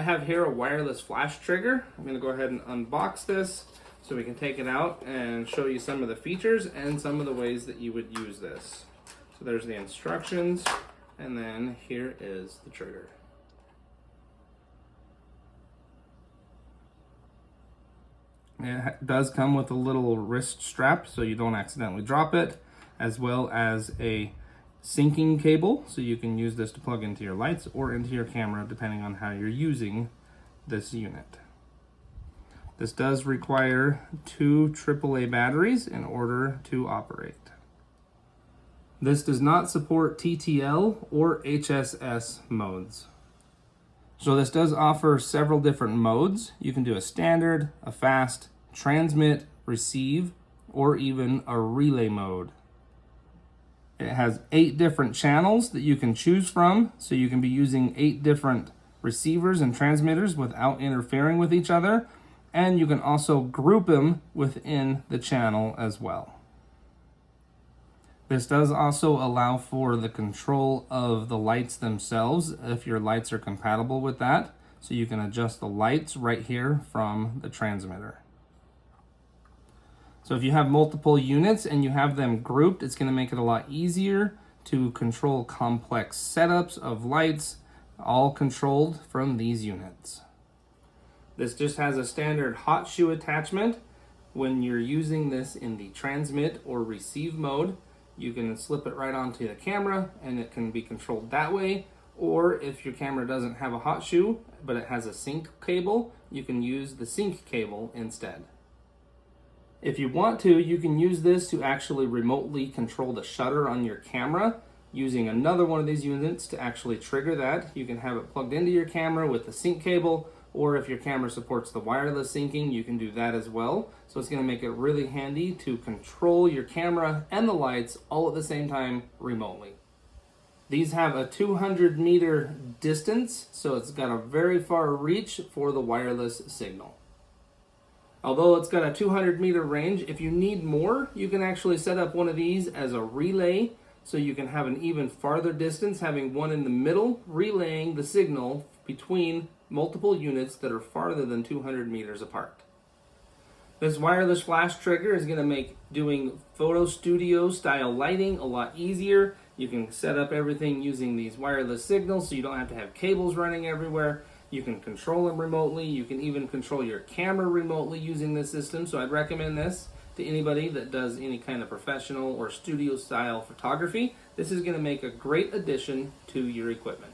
I have here a wireless flash trigger. I'm going to go ahead and unbox this so we can take it out and show you some of the features and some of the ways that you would use this. So there's the instructions, and then here is the trigger. It does come with a little wrist strap so you don't accidentally drop it, as well as a syncing cable, so you can use this to plug into your lights or into your camera depending on how you're using this unit. This does require 2 AAA batteries in order to operate. This does not support TTL or HSS modes. So this does offer several different modes. You can do a standard, a fast, transmit, receive, or even a relay mode. It has 8 different channels that you can choose from, so you can be using 8 different receivers and transmitters without interfering with each other, and you can also group them within the channel as well. This does also allow for the control of the lights themselves if your lights are compatible with that. So you can adjust the lights right here from the transmitter. So if you have multiple units and you have them grouped, it's going to make it a lot easier to control complex setups of lights, all controlled from these units. This just has a standard hot shoe attachment. When you're using this in the transmit or receive mode, you can slip it right onto the camera and it can be controlled that way. Or if your camera doesn't have a hot shoe, but it has a sync cable, you can use the sync cable instead. If you want to, you can use this to actually remotely control the shutter on your camera using another one of these units to actually trigger that. You can have it plugged into your camera with the sync cable, or if your camera supports the wireless syncing, you can do that as well. So it's going to make it really handy to control your camera and the lights all at the same time remotely. These have a 200-meter distance, so it's got a very far reach for the wireless signal. Although it's got a 200-meter range, if you need more, you can actually set up one of these as a relay, so you can have an even farther distance, having one in the middle, relaying the signal between multiple units that are farther than 200 meters apart. This wireless flash trigger is going to make doing photo studio style lighting a lot easier. You can set up everything using these wireless signals so you don't have to have cables running everywhere. You can control them remotely. You can even control your camera remotely using this system. So I'd recommend this to anybody that does any kind of professional or studio style photography. This is going to make a great addition to your equipment.